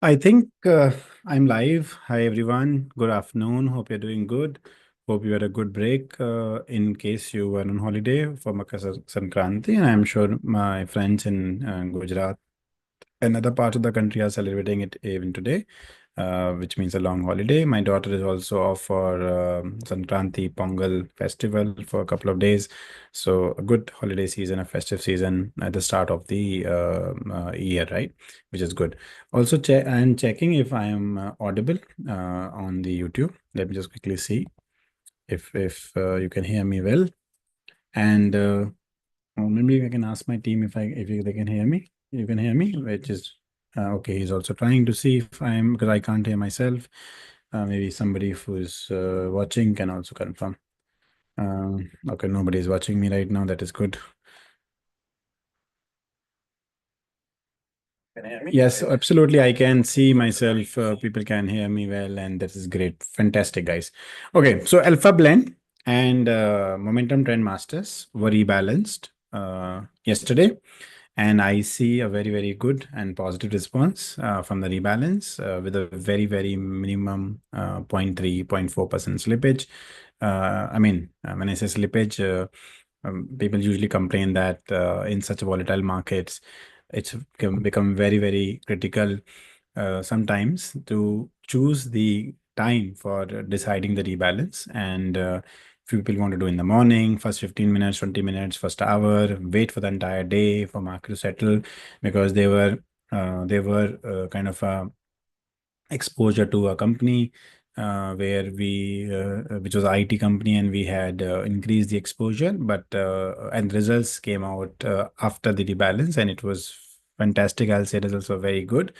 I think I'm live. Hi, everyone. Good afternoon. Hope you're doing good. Hope you had a good break in case you were on holiday for Makar Sankranti. And I'm sure my friends in Gujarat and other parts of the country are celebrating it even today, which means a long holiday. My daughter is also off for Sankranti Pongal festival for a couple of days. So a good holiday season, a festive season at the start of the year, right? Which is good. Also, I'm checking if I am audible on the YouTube. Let me just quickly see if you can hear me well. And maybe I can ask my team if they can hear me. You can hear me, which is okay. He's also trying to see if I'm because I can't hear myself. Maybe somebody who's watching can also confirm. Okay, nobody is watching me right now. That is good. Can you hear me? Yes, absolutely. I can see myself. People can hear me well, and that is great. Fantastic, guys. Okay, so Alpha Blend and Momentum Trend Masters were rebalanced yesterday, and I see a very good and positive response from the rebalance with a very minimum 0.3, 0.4% slippage. When I say slippage, people usually complain that in such volatile markets, it's become very critical sometimes to choose the time for deciding the rebalance. And few people want to do in the morning, first 15 minutes, 20 minutes, first hour, wait for the entire day for market to settle because they were kind of exposure to a company where which was IT company, and we had increased the exposure, but and results came out after the rebalance, and it was fantastic. I'll say results were very good.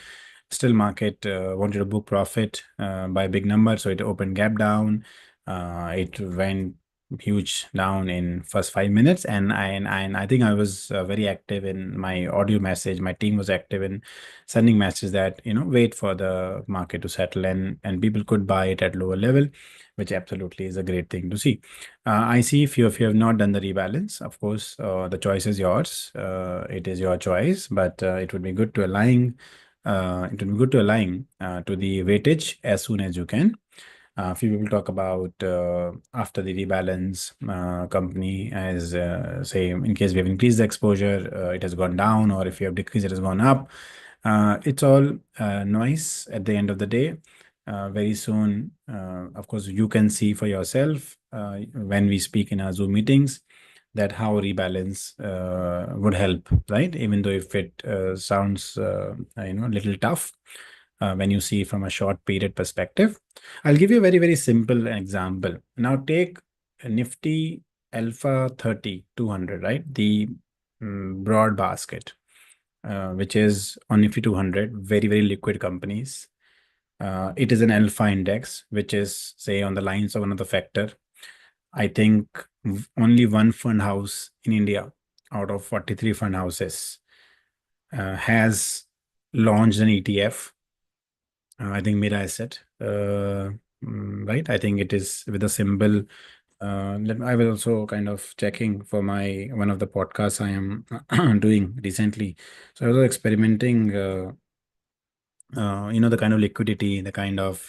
Still, market wanted to book profit by big number, so it opened gap down. It went huge down in first 5 minutes, and I think I was very active in my audio message. My team was active in sending messages that wait for the market to settle, and people could buy it at lower level, which absolutely is a great thing to see. I see if you have not done the rebalance, of course, the choice is yours. It is your choice, but it would be good to align. It would be good to align to the weightage as soon as you can. Few people talk about after the rebalance company as say in case we have increased the exposure, it has gone down, or if you have decreased, it has gone up. It's all noise at the end of the day. Very soon, of course, you can see for yourself when we speak in our Zoom meetings that how rebalance would help, right? Even though if it sounds a little tough when you see from a short period perspective. I'll give you a very simple example. Now take Nifty Alpha 30 200, right? The broad basket, which is on Nifty 200, very liquid companies. It is an alpha index, which is, say, on the lines of another factor. I think only one fund house in India out of 43 fund houses has launched an ETF. I think Mira Asset, right? I think it is with a symbol. I was also kind of checking for my one of the podcasts I am doing recently. So I was experimenting. The kind of liquidity, the kind of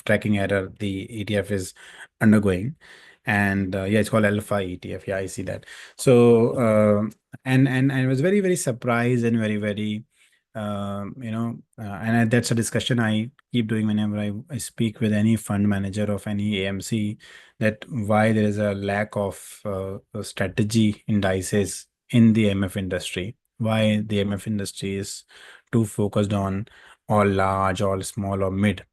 tracking error the ETF is undergoing, and yeah, it's called Alpha ETF. Yeah, I see that. So and I was very surprised and very that's a discussion I keep doing whenever I speak with any fund manager of any AMC, that why there is a lack of strategy indices in the MF industry, why the MF industry is too focused on all large, all small or mid.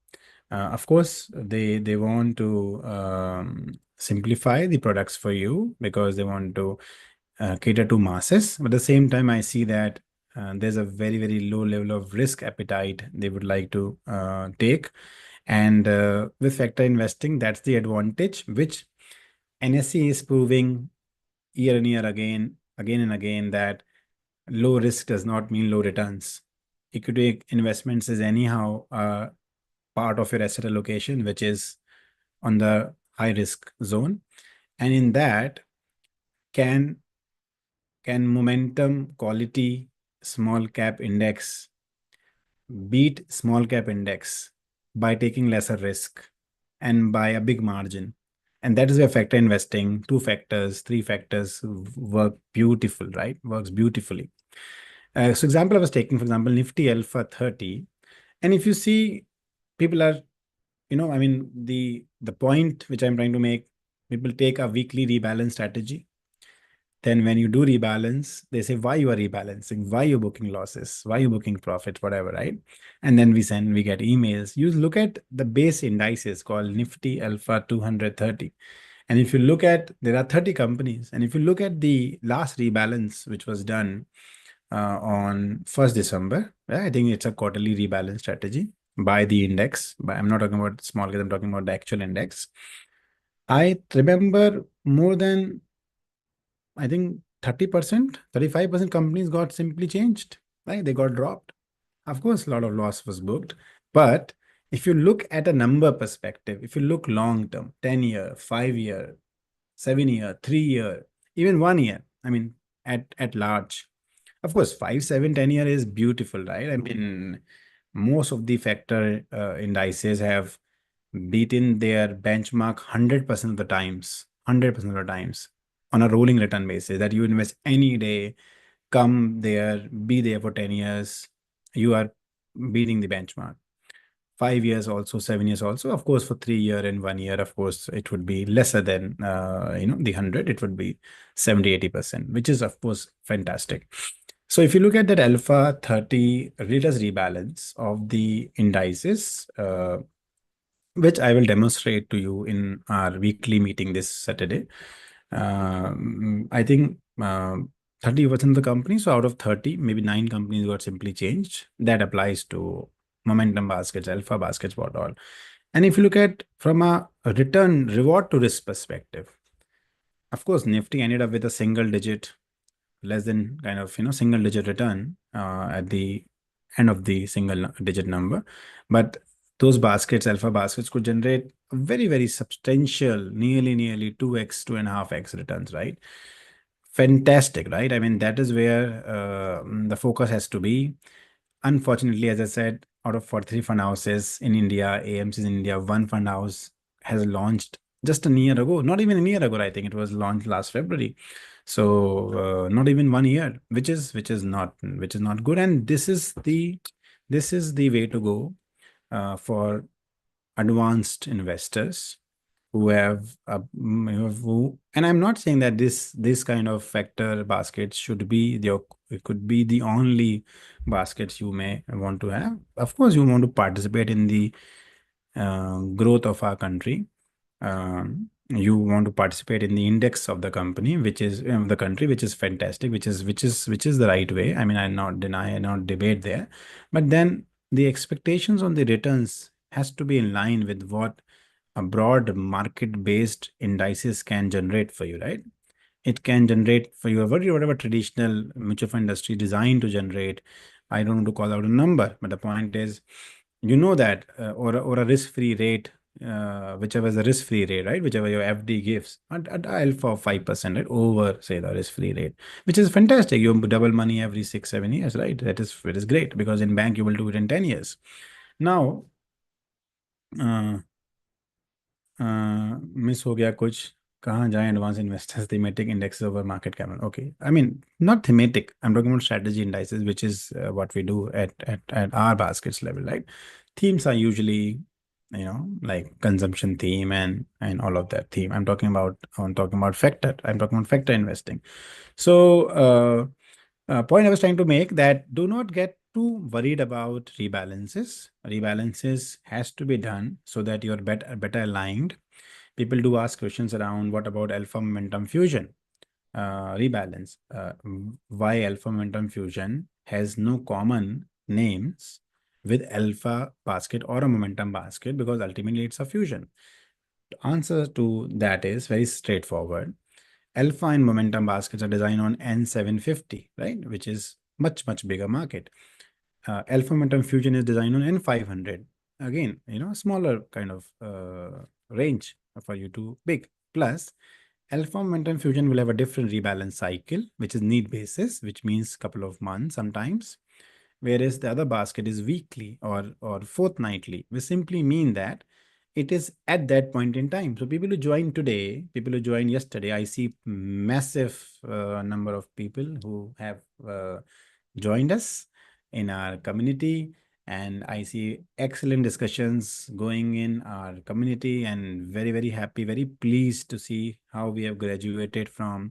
Of course, they want to simplify the products for you because they want to cater to masses. But at the same time, I see that there's a very low level of risk appetite they would like to take. And with factor investing, that's the advantage which NSE is proving year and year again and again, that low risk does not mean low returns. Equity investments is anyhow part of your asset allocation, which is on the high risk zone. And in that, can momentum quality small cap index beat small cap index by taking lesser risk and by a big margin. And that is where factor investing, two factors, three factors work beautiful, right? Works beautifully. So example I was taking, for example, Nifty Alpha 30. And if you see, people are, I mean, the point which I'm trying to make, people take a weekly rebalance strategy. Then when you do rebalance, they say why you are rebalancing, why you're booking losses, why you're booking profit, whatever, right? And then we get emails. You look at the base indices called Nifty Alpha 230. And if you look at, there are 30 companies. And if you look at the last rebalance, which was done on 1st December, I think it's a quarterly rebalance strategy by the index. But I'm not talking about small case, I'm talking about the actual index. I remember more than, I think 30%, 35% companies got simply changed, right? They got dropped. Of course, a lot of loss was booked. But if you look at a number perspective, if you look long term, 10-year, 5-year, 7-year, 3-year, even 1 year, I mean, at large, of course, 5, 7, 10-year is beautiful, right? I mean, most of the factor indices have beaten their benchmark 100% of the times, 100% of the times on a rolling return basis that you invest any day, come there, be there for 10 years, you are beating the benchmark. 5 years also, 7 years also. Of course, for 3 year and 1 year, of course, it would be lesser than, the 100, it would be 70, 80%, which is, of course, fantastic. So if you look at that Alpha 30 latest rebalance of the indices, which I will demonstrate to you in our weekly meeting this Saturday. I think 30% of the companies, so out of 30, maybe 9 companies got simply changed. That applies to momentum baskets, alpha baskets, what all. And if you look at from a return reward to risk perspective, of course, Nifty ended up with a single digit, less than kind of, single digit return at the end of the single digit number. But those baskets, alpha baskets, could generate a very, very substantial, nearly 2x, 2.5x returns, right? Fantastic, right? I mean, that is where the focus has to be. Unfortunately, as I said, out of 43 fund houses in India, AMCs in India, one fund house has launched just a year ago. Not even a year ago, I think it was launched last February. So not even 1 year, which is not good. And this is the way to go for advanced investors who have and I'm not saying that this kind of factor baskets should be it could be the only baskets you may want to have. Of course, you want to participate in the growth of our country. You want to participate in the index of the company, which is the country, which is fantastic, which is the right way. I mean, I not deny, I not debate there, but then the expectations on the returns has to be in line with what a broad market-based indices can generate for you, right? It can generate for you whatever traditional mutual fund industry designed to generate. I don't want to call out a number, but the point is, that or a risk-free rate, whichever is the risk-free rate, right? Whichever your FD gives at alpha of 5%, right? Over, say, the risk-free rate, which is fantastic. You double money every 6, 7 years, right? It is great because in bank you will do it in 10 years. Now, miss हो गया कुछ कहाँ जाएं advance investors thematic indexes over market cap. Okay, I mean, not thematic, I'm talking about strategy indices, which is what we do at our baskets level, right? Themes are usually, like consumption theme and all of that theme. I'm talking about factor, investing. So point I was trying to make, that do not get too worried about rebalances. Rebalances has to be done so that you're better aligned. People do ask questions around what about alpha momentum fusion rebalance. Why alpha momentum fusion has no common names with alpha basket or a momentum basket, because ultimately it's a fusion. The answer to that is very straightforward. Alpha and momentum baskets are designed on N750, right? Which is much bigger market. Alpha momentum fusion is designed on N500. Again, smaller kind of range for you to pick. Plus, alpha momentum fusion will have a different rebalance cycle, which is need basis, which means couple of months sometimes. whereas the other basket is weekly or fortnightly. We simply mean that it is at that point in time. So people who join today, people who joined yesterday, I see massive number of people who have joined us in our community, and I see excellent discussions going in our community, and very, very happy, very pleased to see how we have graduated from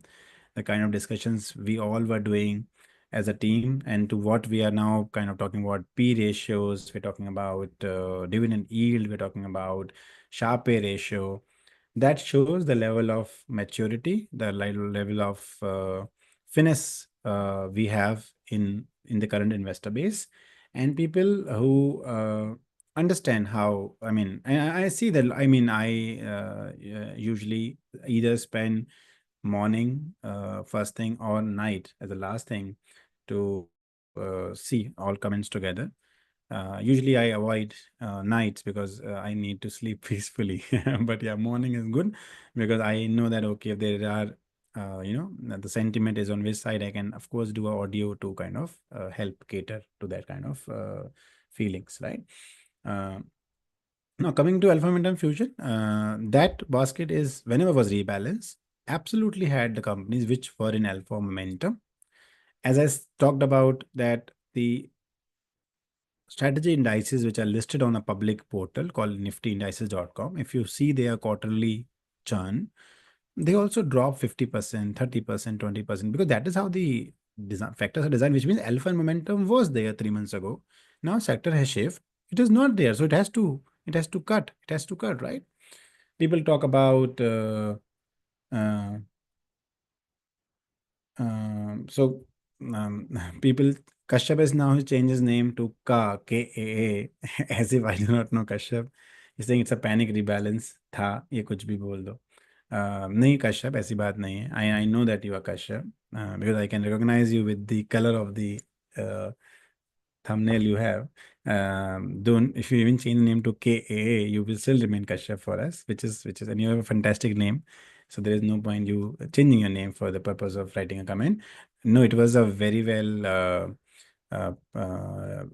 the kind of discussions we all were doing as a team, and to what we are now kind of talking about: P ratios, we're talking about dividend yield, we're talking about Sharpe ratio. That shows the level of maturity, the level of finesse we have in the current investor base, and people who understand how. I mean, I see that. I mean, I usually either spend morning, first thing, or night as the last thing to see all comments together. Usually I avoid nights because I need to sleep peacefully. But yeah, morning is good because I know that okay, if there are the sentiment is on which side, I can of course do a audio to kind of help cater to that kind of feelings, right? Uh, Now coming to Alpha Momentum Fusion, that basket is whenever was rebalanced, absolutely had the companies which were in alpha momentum. As talked about that, the strategy indices which are listed on a public portal called niftyindices.com, if you see their quarterly churn, they also drop 50%, 30%, 20%, because that is how the design factors are designed, which means alpha and momentum was there 3 months ago. Now sector has shifted. It is not there. So it has to cut, right? People talk about uh, so people Kashyap is now changed his name to KAA as if I do not know Kashyap. He's saying it's a panic rebalance था, ये कुछ भी बोल दो. नहीं कश्यप, ऐसी बात नहीं है. I know that you are Kashyap because I can recognize you with the color of the uh, thumbnail you have. Don't, if you even change the name to KAA, you will still remain Kashyap for us, which is, and you have a fantastic name. So there is no point you changing your name for the purpose of writing a comment. No, it was a very well,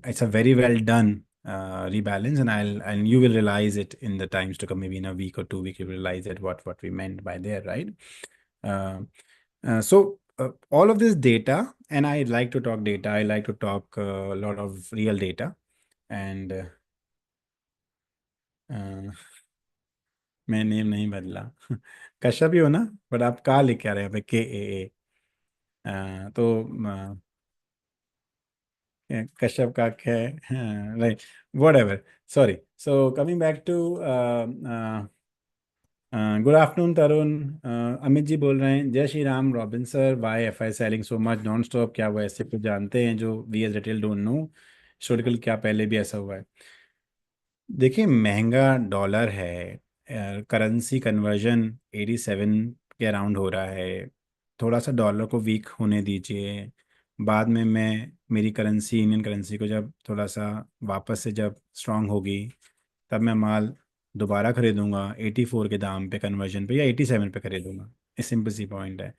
it's a very well done rebalance, and you will realize it in the times to come. Maybe in a week or 2 weeks, you will realize that what we meant by there, right? Uh, so all of this data, and I like to talk data. I like to talk a lot of real data, and uh, मैं name नहीं बदला. कश्यप ही हो ना, but आप कहाँ लिख आ रहे हैं पे KAA? तो कश्यप का क्या है, right? Whatever. Sorry. So coming back to good afternoon Tarun. Amit ji बोल रहे हैं, जय Shri Ram Robin sir, why F I selling so much non stop? क्या वो ऐसे कुछ जानते हैं जो we as retail don't know? Historical क्या पहले भी ऐसा हुआ है? देखिए, महंगा डॉलर है, करेंसी कन्वर्जन 87 के अराउंड हो रहा है. थोड़ा सा डॉलर को वीक होने दीजिए. बाद में मैं मेरी करेंसी, इंडियन करेंसी को जब थोड़ा सा वापस से जब स्ट्रांग होगी, तब मैं माल दोबारा खरीदूंगा 84 के दाम पे कन्वर्जन पे, या 87 पे खरीदूंगा. ये सिंपल सी पॉइंट है.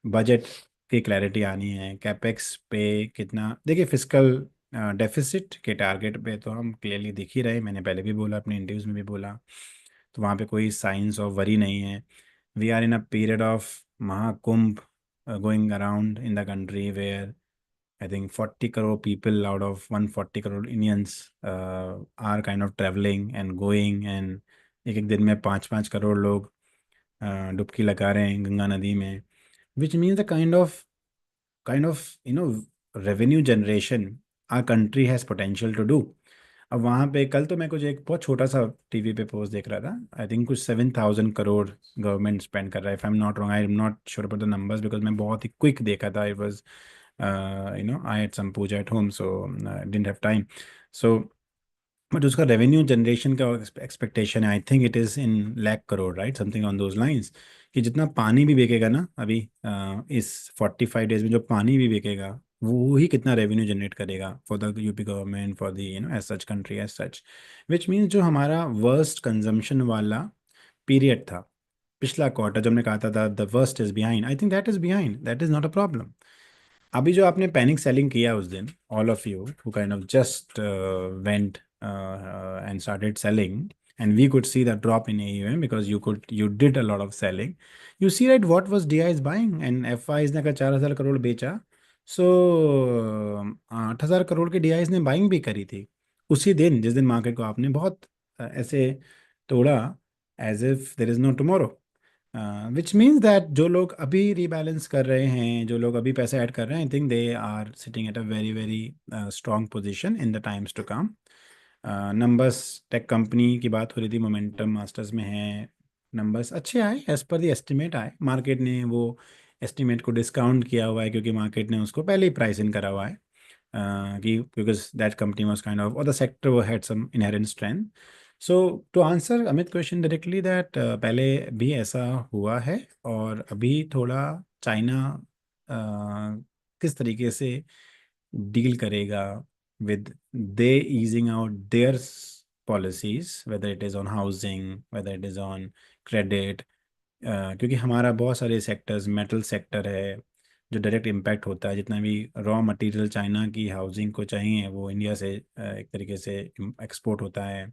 बजट की क्लैरिटी आनी है. कैपेक्स पे कितना, देखिए फिस्कल डेफिसिट के टारगेट पे तो हम क्लियरली दिख ही रहे. मैंने पहले भी बोला, अपने इंटरव्यूज में भी बोला, तो वहाँ पे कोई साइंस ऑफ वरी नहीं है. We are in a period of Mahakumbh going around in the country, where I think 40 crore people out of 140 crore Indians are kind of traveling and going, and एक एक दिन में 5-5 करोड़ लोग डुबकी लगा रहे हैं गंगा नदी में, which means the kind of revenue generation our country has potential to do. अब वहाँ पे कल तो मैं कुछ एक बहुत छोटा सा टीवी पे पोस्ट देख रहा था. आई थिंक कुछ 7,000 करोड़ गवर्नमेंट स्पेंड कर रहा है. If I am not wrong, I am not sure about the numbers because मैं बहुत ही क्विक देखा था. It was I had some puja at home, so didn't have time. So but उसका रेवेन्यू जनरेशन का एक्सपेक्टेशन है, I think it is in lakh crore, right, something on those lines. कि जितना पानी भी बेचेगा ना अभी इस 45 डेज में, जो पानी भी बेचेगा वो ही कितना रेवेन्यू जनरेट करेगा for the UP government, for the as such country as such. Which means जो हमारा वर्स्ट कंजम्पशन वाला पीरियड था पिछला क्वार्टर, जब हमने कहा था the worst is behind, I think that is behind. That is not a problem. अभी जो आपने पैनिक सेलिंग किया उस दिन, all of you who kind of just went and started selling, and we could see the drop in AUM because you did a lot of selling. You see, right, what was DI is buying, and FIs ने अगर 4,000 करोड़ बेचा, so 8,000 crore के DIs ने buying भी करी थी उसी दिन, जिस दिन मार्केट को आपने बहुत ऐसे तोड़ा, as if there is no tomorrow. Which means that जो लोग अभी रीबैलेंस कर रहे हैं, जो लोग अभी पैसे ऐड कर रहे हैं, I think they are sitting at a very very strong position in the times to come. Numbers, tech company की बात हो रही थी, मोमेंटम मास्टर्स में है, नंबर्स अच्छे आए, एज पर द एस्टिमेट आए। मार्केट ने वो एस्टिमेट को डिस्काउंट किया हुआ है क्योंकि मार्केट ने उसको पहले ही प्राइस इन करा हुआ है, कि because that company was kind of, और द सेक्टर वो had some inherent strength. So to answer Amit question directly, that पहले भी ऐसा हुआ है, और अभी थोड़ा चाइना किस तरीके से डील करेगा with they easing out their policies, whether it is on housing, whether it is on credit, क्योंकि हमारा बहुत सारे सेक्टर्स, मेटल सेक्टर है जो डायरेक्ट इम्पैक्ट होता है। जितना भी रॉ मटेरियल चाइना की हाउसिंग को चाहिए वो इंडिया से एक तरीके से एक्सपोर्ट होता है,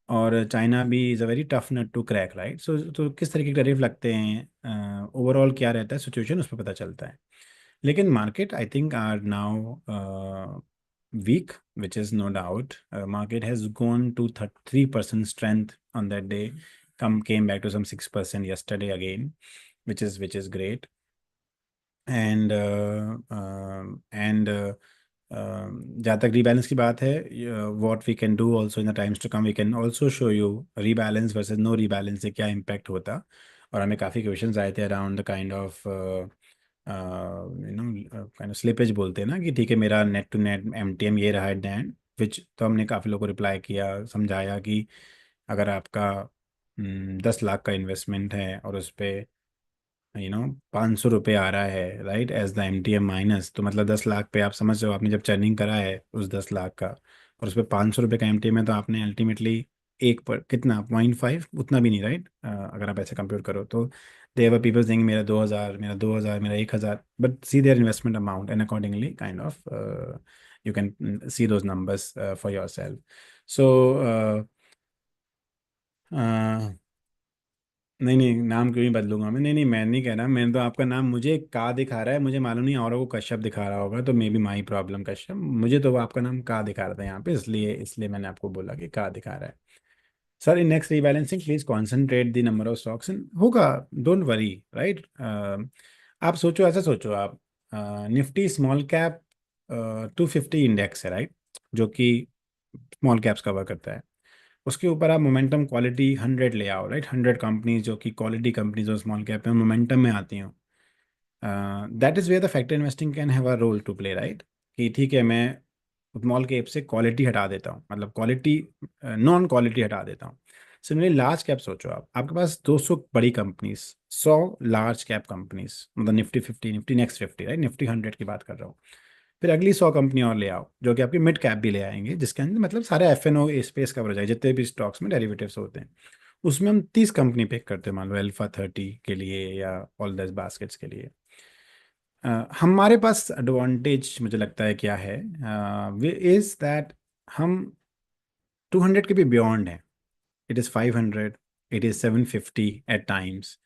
और चाइना भी is a very tough nut to crack, right. So तो किस तरीके के टैरिफ लगते हैं, ओवरऑल क्या रहता है सिचुएशन, उस पर पता चलता है। लेकिन market I think are now weak, which is no doubt. Market has gone to 3% strength on that day, came back to some 6% yesterday again, which is great. And जहाँ तक रीबैलेंस की बात है, what we can do also in the times to come, we can also show you rebalance versus no rebalance से क्या impact होता। और हमें काफ़ी क्वेश्चंस आए थे around the kind of kind of slippage बोलते हैं ना, कि ठीक है मेरा नेट टू नेट एमटीएम ये रहा है डैन, विच तो हमने काफ़ी लोगों को रिप्लाई किया, समझाया कि अगर आपका 10 लाख का इन्वेस्टमेंट है और उस पर 500 रुपये आ रहा है, right, as the MTM minus, तो मतलब 10 लाख पे आप समझ रहे हो, आपने जब चर्निंग करा है उस 10 लाख का, और उस पर 500 रुपये का एमटीएम है, तो आपने अल्टीमेटली एक पर कितना 0.5, उतना भी नहीं, राइट, अगर आप ऐसे कंप्यूट करो तो देवर पीपल सेइंग मेरा 2,000, मेरा 2,000, मेरा 1,000, but see their investment amount and accordingly kind of you can see those numbers for yourself. So नहीं नहीं, नाम क्यों ही बदलूंगा मैं, नहीं नहीं, मैं नहीं कह रहा, मैंने तो आपका नाम, मुझे का दिखा रहा है, मुझे मालूम नहीं औरों को कश्यप दिखा रहा होगा, तो may be my problem Kashyap, मुझे तो वो आपका नाम का दिखा रहा था यहाँ पे, इसलिए इसलिए मैंने आपको बोला कि का दिखा रहा है। Sir in next rebalancing please concentrate the number of stocks इन, होगा, डोंट वरी, राइट। आप सोचो, ऐसा सोचो आप, निफ्टी स्मॉल कैप 250 इंडेक्स है, राइट, जो कि स्मॉल कैप्स कवर करता है। उसके ऊपर आप मोमेंटम क्वालिटी 100 ले आओ, राइट, 100 कंपनीज जो कि क्वालिटी कंपनीज और स्मॉल कैप में मोमेंटम में आती हैं। That is where the factor investing can have a role to play, right, कि ठीक है मैं स्मॉल कैप से क्वालिटी हटा देता हूँ, मतलब क्वालिटी, नॉन क्वालिटी हटा देता हूँ। सिमिलरली लार्ज कैप सोचो आप, आपके पास 200 बड़ी कंपनीज, 100 लार्ज कैप कंपनीज, मतलब Nifty 50, Nifty next 50, right, Nifty 100 की बात कर रहा हूँ। फिर अगली 100 कंपनी और ले आओ जो कि आपकी मिड कैप भी ले आएंगे, जिसके अंदर मतलब सारे F N O space cover हो जाए, जितने भी स्टॉक्स में डेरिवेटिव्स होते हैं, उसमें हम 30 कंपनी पिक करते हैं, मान लो अल्फा 30 के लिए या ऑल दस बास्केट्स के लिए। हमारे पास एडवांटेज मुझे लगता है क्या है, इज दैट हम 200 के भी बियॉन्ड हैं, it is 500, it is 750 at times.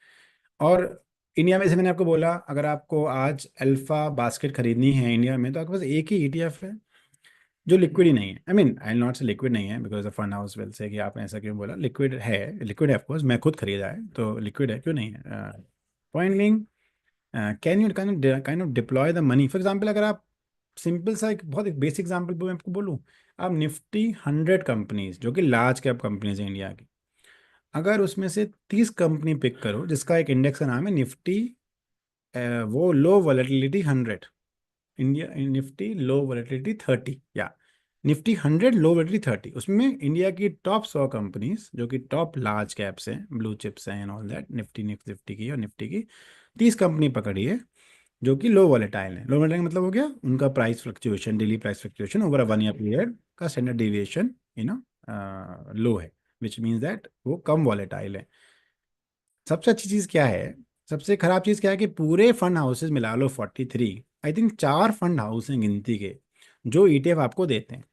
और इंडिया में से मैंने आपको बोला, अगर आपको आज अल्फा बास्केट खरीदनी है इंडिया में, तो आपके पास एक ही ईटीएफ है जो लिक्विड ही नहीं है। आई मीन आई नॉट से लिक्विड नहीं है because the fund house will say कि आपने ऐसा क्यों बोला, लिक्विड है, लिक्विड है ऑफकोर्स, मैं खुद खरीदा है तो लिक्विड है, क्यों नहीं है। Point being, can you kind of deploy the money, for example अगर आप सिंपल सा एक बहुत एक बेसिक एग्जाम्पल मैं आपको बोलूँ, आप निफ्टी 100 कंपनीज जो कि लार्ज कैप कंपनीज है इंडिया की, अगर उसमें से 30 कंपनी पिक करो जिसका एक इंडेक्स का नाम है निफ्टी, वो लो वॉलेटिलिटी 100, इंडिया निफ्टी लो वॉलेटिलिटी 30, या निफ्टी 100 लो वॉलेटिलिटी 30, उसमें इंडिया की टॉप 100 कंपनीज जो कि टॉप लार्ज कैप्स हैं, ब्लू चिप्स हैं and all that, Nifty Nifty की और निफ्टी की 30 कंपनी पकड़ी है जो कि लो वॉलेटाइल है। लो वॉलेटाइल मतलब हो गया उनका price fluctuation, daily price fluctuation over a 1 year period का स्टैंडर्ड डेविएशन लो है, विच मीन्स दैट वो कम वॉलेटाइल है। सबसे अच्छी चीज़ क्या है, सबसे खराब चीज़ क्या है कि पूरे फंड हाउसेज मिला लो 43, आई थिंक 4 फंड हाउस हैं गिनती के जो ईटीएफ आपको देते हैं।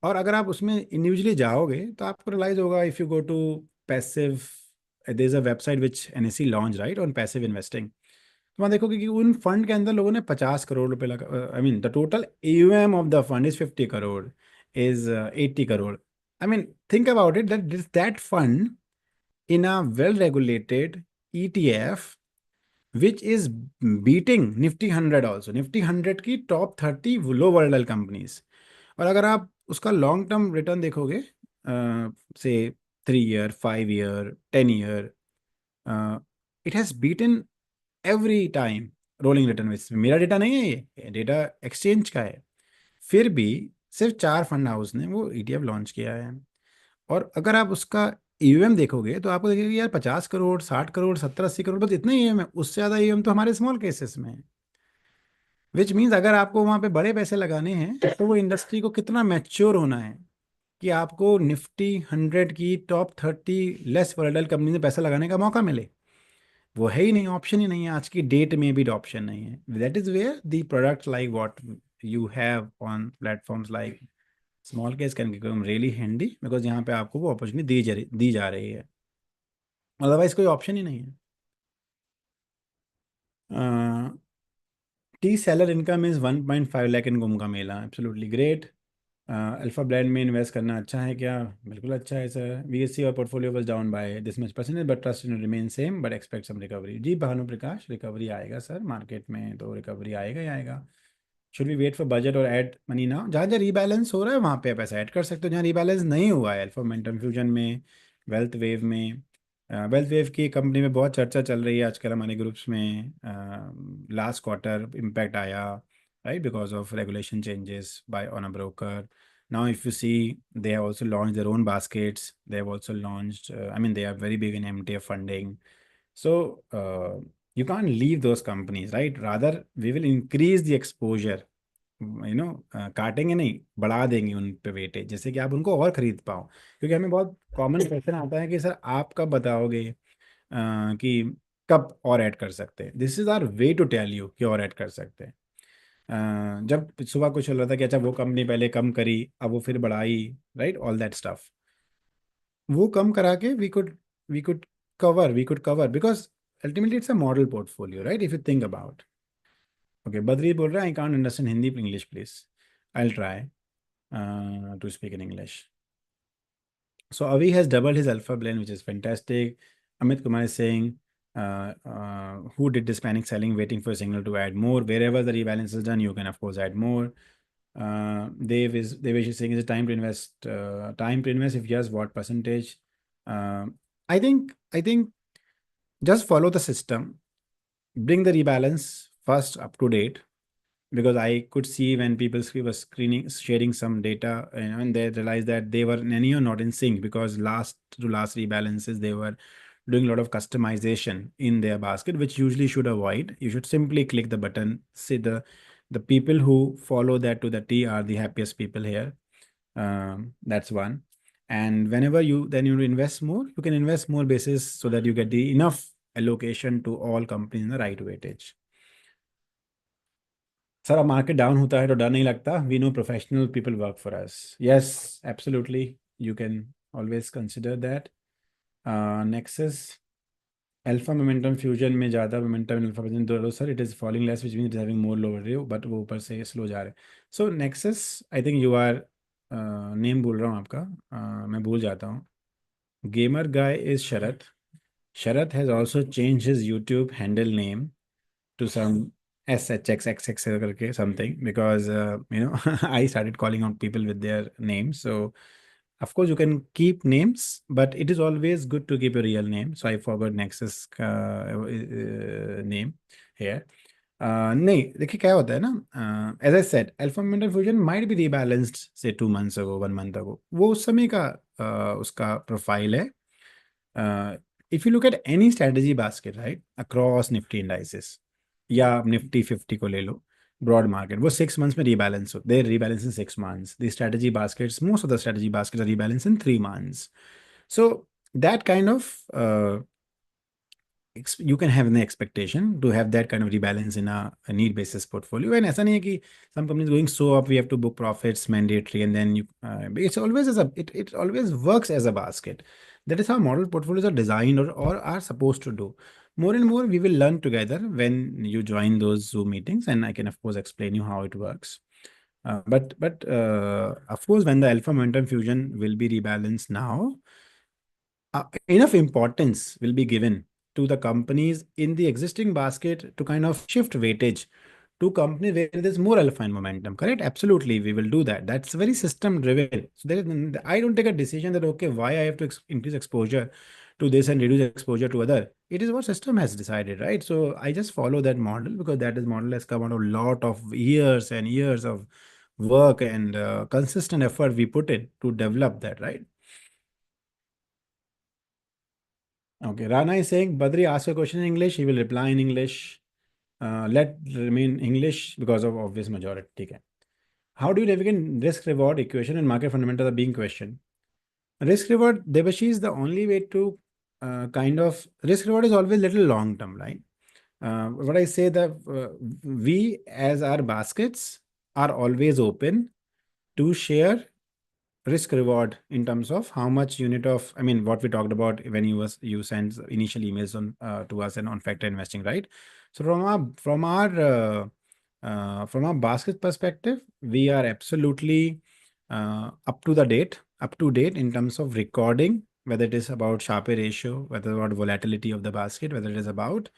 और अगर आप उसमें इंडिविजुअली जाओगे तो आपको रियलाइज होगा, if you go to passive, there is a website which NSC launch right on passive investing. तो वहाँ देखोगे कि उन फंड के अंदर लोगों ने 50 करोड़ रुपए लगा, आई mean the total AUM of the fund is 50 crore, is 80 crore. I mean think about it, that fund in a well-regulated ETF which is beating Nifty 100 also. Nifty 100 की टॉप 30 लो वोलेटाइल कंपनीज। और अगर आप उसका लॉन्ग टर्म रिटर्न देखोगे, से 3 year, 5 year, 10 year, it has beaten every time rolling return. Which मेरा data नहीं है, ये डेटा एक्सचेंज का है। फिर भी सिर्फ 4 फंड हाउस ने वो ईटीएफ लॉन्च किया है। और अगर आप उसका ईवीएम देखोगे तो आपको देखिए कि यार 50 करोड़, 60 करोड़, 70-80 करोड़, बस इतना ईवीएम है। उससे ज़्यादा ईवीएम तो हमारे स्मॉल केसेस में है। विच मीन्स अगर आपको वहाँ पे बड़े पैसे लगाने हैं तो वो इंडस्ट्री को कितना मैच्योर होना है कि आपको निफ्टी 100 की टॉप 30 लेस वोलेटाइल कंपनी में पैसा लगाने का मौका मिले। वो है ही नहीं, ऑप्शन ही नहीं है, आज की डेट में भी ऑप्शन नहीं है। That is where the products like what you have on platforms like small case can become really handy, because यहाँ पे आपको वो अपॉर्चुनिटी दी जा रही है। अदरवाइज कोई ऑप्शन ही नहीं है। Tea seller income is 1.5 lakh in गुम का मेला, एब्सोल्युटली ग्रेट। अल्फा ब्रांड में इन्वेस्ट करना अच्छा है क्या? बिल्कुल अच्छा है सर। बीएससी और portfolio was down by this much percentage but trust in remain same but expect some recovery. जी भानु प्रकाश, रिकवरी आएगा सर, मार्केट में तो रिकवरी आएगा ही आएगा। Should we wait for budget और ऐड मनी नाउ? जहाँ जहाँ रीबैलेंस हो रहा है वहाँ पे आप पैसा ऐड कर सकते हो। जहाँ रीबैलेंस नहीं हुआ है, अल्फा मोमेंटम फ्यूजन में, वेल्थ वेव में, वेल्थ वेव की कंपनी में बहुत चर्चा चल रही है आजकल हमारे ग्रुप्स में। लास्ट क्वार्टर इम्पैक्ट आया right because of regulation changes by on a broker. Now if you see, they have also launched their own baskets. They have also launched, I mean, they are very big in MTF funding. So you can't leave those companies, right? Rather, we will increase the exposure, काटेंगे नहीं, बढ़ा देंगे उन पे weightage, जैसे कि आप उनको और खरीद पाओ। क्योंकि हमें बहुत कॉमन क्वेश्चन आता है कि सर आप कब बताओगे कि कब और ऐड कर सकते हैं। This is our way to tell you कि और ऐड कर सकते हैं। जब सुबह कुछ चल रहा था कि अच्छा वो कंपनी पहले कम करी, अब वो फिर बढ़ाई, राइट, ऑल दैट स्टफ, वो कम करा के we could cover because ultimately it's a model portfolio, right, if you think about. Okay, Badri बोल रहा है I can't understand Hindi, English please. I will try to speak in English. So Avi has doubled his alpha blend, which is fantastic. Amit Kumar is saying, who did this panic selling, waiting for a signal to add more. Wherever the rebalance is done, you can of course add more. Devesh is saying, is it time to invest? Time to invest? If yes, what percentage? Uh, I think just follow the system. Bring the rebalance first up to date, because I could see when people were sharing some data, and they realized that they were not in sync, because last to last rebalances they were doing a lot of customization in their basket, which usually should avoid. You should simply click the button. See, the people who follow that to the T are the happiest people here. That's one. And whenever you invest more, you can invest more basis so that you get the enough allocation to all companies in the right weightage. Sir अब market down होता है तो डर नहीं लगता। We know professional people work for us. Yes, absolutely, you can always consider that. Nexus alpha momentum fusion में ज़्यादा momentum alpha fusion दो sir, it is falling less which mean having more lower review, but वो ऊपर से slow जा रहे हैं। So nexus, I think you are, name बोल रहा हूँ आपका, मैं भूल जाता हूँ। Gamer guy is Sharat. Sharat has also change his YouTube handle name to some SHXXX करके something, because I started calling out people with their names. So of course you can keep names, but it is always good to keep a real name. So I forgot Nexus का name here. नहीं, देखिए क्या होता है ना, as I said, alpha momentum fusion might be rebalanced say 2 months ago, 1 month ago. वो उस समय का उसका प्रोफाइल है। If you look at any strategy basket, right, across Nifty indices, या निफ्टी 50 को ले लो, ब्रॉड मार्केट, वो 6 मंथ्स में रीबैलेंस हो, they rebalance in 6 months. The strategy baskets, most of the strategy baskets are rebalance in 3 months. So that kind of you can have an expectation to have that kind of rebalance in a need basis portfolio. And ऐसा नहीं है कि some companies going so up, we have to book profits mandatory, and then it's always it always works as a basket. That is how model portfolios are designed or are supposed to do. More and more, we will learn together when you join those Zoom meetings, and I can of course explain you how it works. But of course, when the alpha momentum fusion will be rebalanced now, enough importance will be given to the companies in the existing basket to kind of shift weightage to companies where there's more alpha and momentum. Correct? Absolutely, we will do that. That's very system driven. So I don't take a decision that okay, why I have to increase exposure to this and reduce exposure to other. It is what system has decided, right? So I just follow that model because that is model has come out of a lot of years and years of work and consistent effort we put in to develop that, right? Okay, Rana is saying, Badri, ask a question in English. He will reply in English. Let remain English because of obvious majority. Okay. How do you navigate risk reward equation and market fundamentals are being questioned? Risk reward, Debashi, is the only way to kind of risk reward is always little long term, right? What I say that we as our baskets are always open to share risk reward in terms of how much unit of, I mean, what we talked about when you sent initial emails on to us and on factor investing, right? So from our basket perspective, we are absolutely up to date in terms of recording, whether it is about Sharpe ratio, whether about volatility of the basket, whether it is about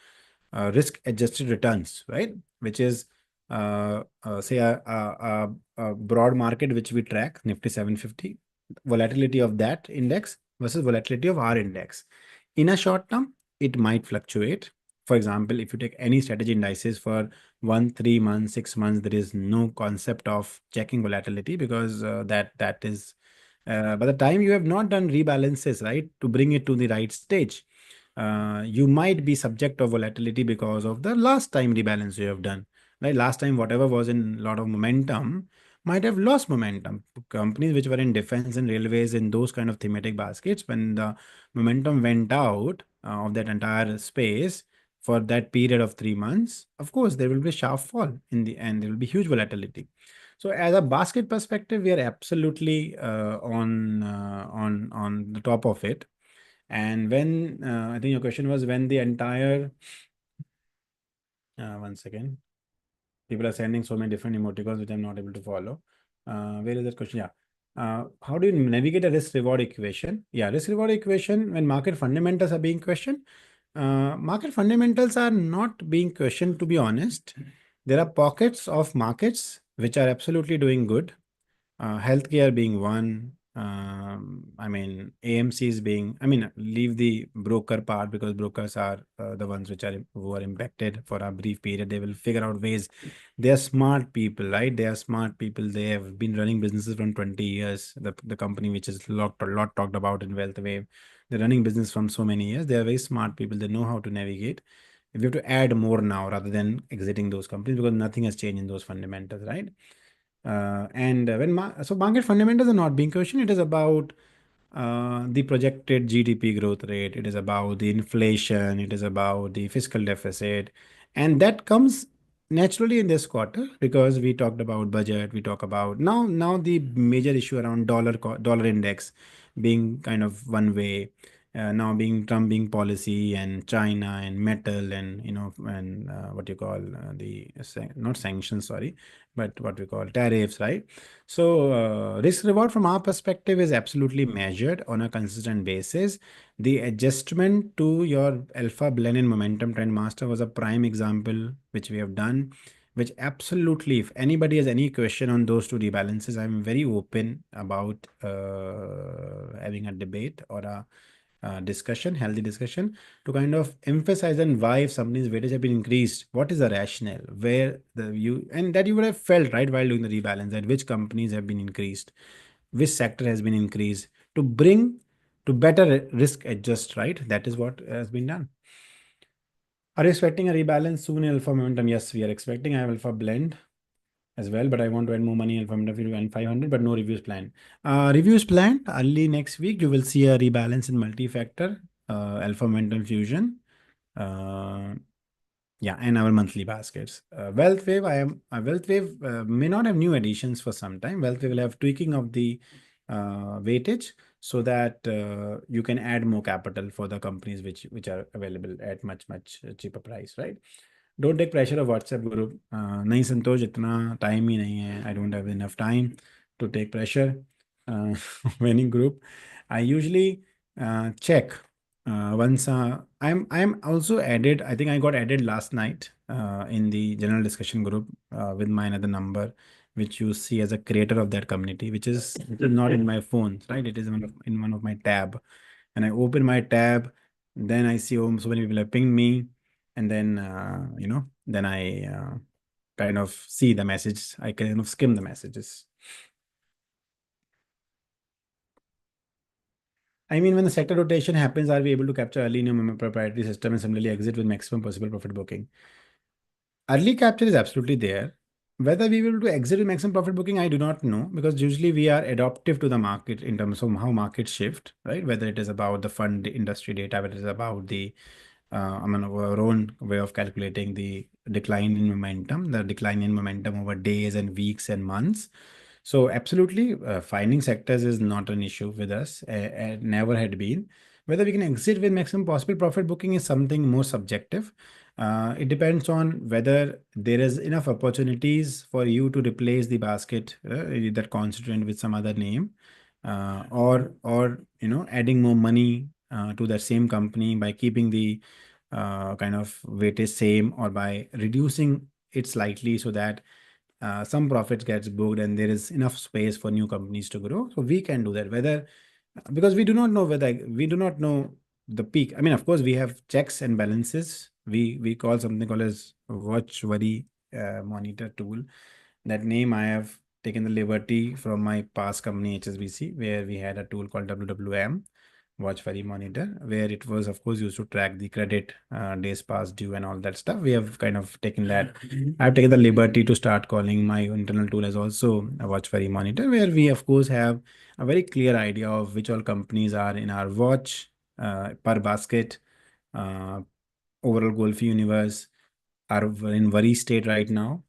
risk adjusted returns, right? Which is say a broad market which we track, Nifty 750, volatility of that index versus volatility of our index. In a short term, it might fluctuate. For example, if you take any strategy indices for 1, 3 months, 6 months, there is no concept of checking volatility because that is by the time you have not done rebalances, right, to bring it to the right stage, you might be subject of volatility because of the last time rebalance you have done. Right, last time whatever was in a lot of momentum might have lost momentum. Companies which were in defense and railways in those kind of thematic baskets, when the momentum went out of that entire space for that period of 3 months, of course there will be a sharp fall in the end. There will be huge volatility. So as a basket perspective, we are absolutely on the top of it. And when I think your question was when the entire 1 second, people are sending so many different emoticons which I'm not able to follow. Where is that question? Yeah. How do you navigate a risk reward equation? Yeah, risk reward equation when market fundamentals are being questioned. Market fundamentals are not being questioned, to be honest. There are pockets of markets which are absolutely doing good, healthcare being one. I mean, AMCs being, I mean, leave the broker part because brokers are the ones who are impacted for a brief period. They will figure out ways. They are smart people, right? They are smart people. They have been running businesses from 20 years. The company which is lot talked about in Wealth Wave, they're running business from so many years. They are very smart people. They know how to navigate. We have to add more now rather than exiting those companies because nothing has changed in those fundamentals, right? And when so market fundamentals are not being questioned, it is about the projected GDP growth rate. It is about the inflation. It is about the fiscal deficit, and that comes naturally in this quarter because we talked about budget. We talk about now the major issue around dollar index being kind of one way. Now being Trump being policy and China and metal and and what you call the not sanctions, sorry, but what we call tariffs, right? So risk reward from our perspective is absolutely measured on a consistent basis. The adjustment to your alpha blend and momentum trend master was a prime example which we have done, which absolutely, if anybody has any question on those two rebalances, I'm very open about having a debate or a discussion, healthy discussion, to kind of emphasize on why if somebody's weightage have been increased, what is the rationale, where the you and that you would have felt right while doing the rebalance that which companies have been increased, which sector has been increased to bring to better risk adjust, right? That is what has been done. Are you expecting a rebalance soon in alpha momentum? Yes, we are expecting. I have alpha blend as well, but I want to add more money alpha momentum and 500, but no reviews planned. Reviews planned early next week. You will see a rebalance in multi-factor alpha momentum fusion. Uh, yeah, and our monthly baskets. Wealth Wave, Wealth Wave may not have new additions for some time. Wealth Wave will have tweaking of the weightage so that you can add more capital for the companies which are available at much cheaper price, right? Don't take pressure of WhatsApp group. नहीं संतोष इतना time ही नहीं है. I don't have enough time to take pressure. Winning group. I usually check once I'm also added. I think I got added last night in the general discussion group with my another number, which you see as a creator of that community, which is not in my phone, right? It is in one of my tab. And I open my tab, then I see, oh, so many people have pinged me, and then then I kind of see the message. I kind of skim the messages. I mean, when the sector rotation happens, are we able to capture early in your proprietary system and similarly exit with maximum possible profit booking? Early capture is absolutely there. Whether we will do exit with maximum profit booking, I do not know, because usually we are adaptive to the market in terms of how markets shift, right? Whether it is about the fund industry data, whether it is about the our own way of calculating the decline in momentum over days and weeks and months. So absolutely, finding sectors is not an issue with us, never had been. Whether we can exit with maximum possible profit booking is something more subjective. It depends on whether there is enough opportunities for you to replace the basket, that constituent with some other name, or adding more money to that same company by keeping the kind of weightage same, or by reducing it slightly so that some profits gets booked and there is enough space for new companies to grow. So we can do that. Whether because we do not know the peak. I mean, of course, we have checks and balances. We call something called as watch worry monitor tool. That name I have taken the liberty from my past company HSBC, where we had a tool called WWM, Watch Worry Monitor, where it was, of course, used to track the credit, days past due, and all that stuff. We have kind of taken that. I've taken the liberty to start calling my internal tool as also a Watch Worry Monitor, where we, of course, have a very clear idea of which all companies are in our watch per basket, uh, overall GoalFi universe, are in worry state right now,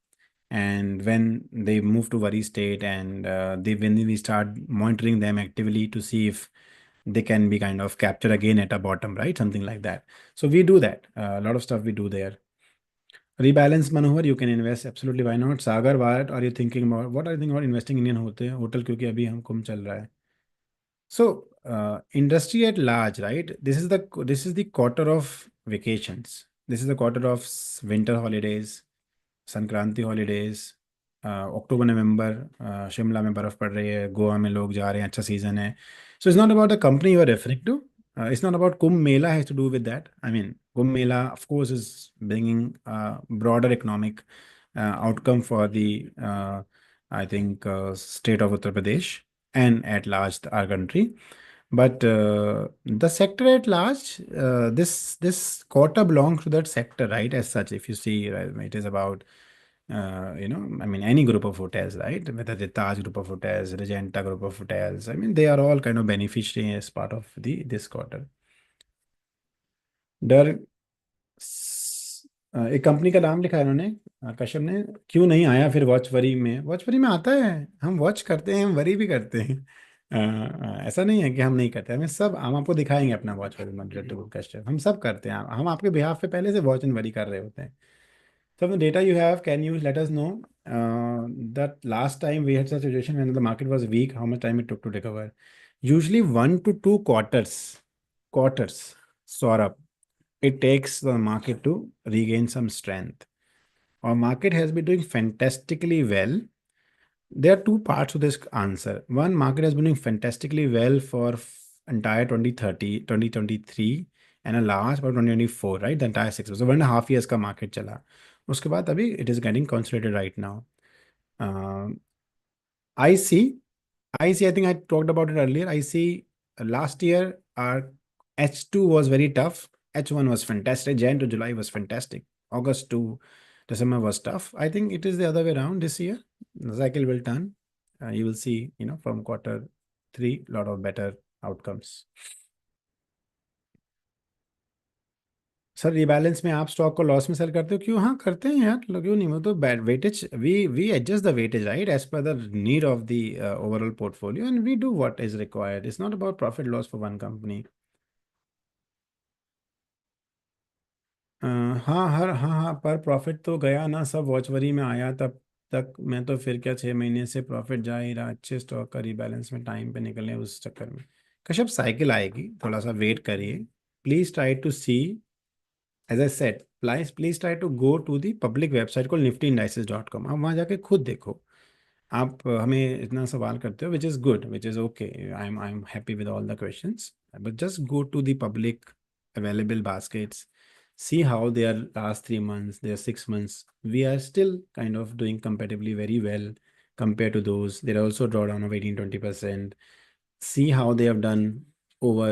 and when they move to worry state, and when we start monitoring them actively to see if they can be kind of captured again at a bottom, right? Something like that. So we do that. A lot of stuff we do there. Rebalance, Manohar, you can invest absolutely. Why not? Sagar, what are you thinking about investing Indian hotel क्योंकि अभी हम कुम चल रहा है. So, industry at large, right? This is the quarter of vacations. This is the quarter of winter holidays, Sankranti holidays, October November, Shimla में बर्फ़ पड़ रही है, गोवा में लोग जा रहे हैं, अच्छा सीज़न है. So it's not about the company you are referring to. It's not about Kumbh Mela has to do with that. I mean, Kumbh Mela, of course, is bringing broader economic outcome for the, I think, state of Uttar Pradesh and at large our country. But the sector at large, this quarter belongs to that sector, right? As such, if you see, right, it is about, I mean, any group of hotels, right? Whether the Taj group of hotels, Regenta group of hotels, I mean, they are all kind of beneficiary as part of the this quarter. डर एक company का नाम लिखा है इन्होंने, कश्यप ने. क्यों नहीं आया फिर वॉच वरी में आता है. हम वॉच करते हैं, हम वरी भी करते हैं. ऐसा नहीं है कि हम नहीं करते. हम आपको दिखाएंगे अपना वॉच वरी मॉनिटर कश्यप. हम सब करते हैं. हम आपके बिहाफ पे पहले से वॉच एंड वरी कर रहे होते हैं. So the data you have, can you let us know that last time we had such a situation when the market was weak, how much time it took to recover? Usually 1 to 2 quarters, Saurabh, it takes the market to regain some strength. Our market has been doing fantastically well. There are two parts to this answer. One, market has been doing fantastically well for entire 2030, 2023 and a last about 2024, right? The entire 6 months. So 1.5 years का market चला. उसके बाद अभी it is getting consolidated right now. I see, I think I talked about it earlier. I see last year our H2 was very tough. H1 was fantastic. Jan to July was fantastic. August to December was tough. I think it is the other way around this year. The cycle will turn. You will see, from quarter 3, a lot of better outcomes. Sir rebalance में आप stock को loss में cell करते हो क्यों? हाँ करते हैं यार, क्यों नहीं, वो तो bad weightage, we adjust the weightage right as per the need of the overall portfolio and we do what is required, it's not about profit loss for one company. हाँ हाँ, पर प्रॉफिट तो गया ना, सब वॉचवरी में आया तब तक, मैं तो फिर क्या 6 महीने से प्रॉफिट जा ही रहा, अच्छे स्टॉक का रिबैलेंस में टाइम पे निकले उस चक्कर में। कश्यप साइकिल आएगी, थोड़ा सा वेट करिए। Please try to see, as I said, please try to go to the public website को niftyindices.com, आप वहाँ जाके खुद देखो। आप हमें इतना सवाल करते हो, which is good, which is okay, I am happy with all the questions, but just go to the public available baskets, see how they are last 3 months, their 6 months. We are still kind of doing comparatively very well compared to those. There are also drawdown of 18-20%. See how they have done over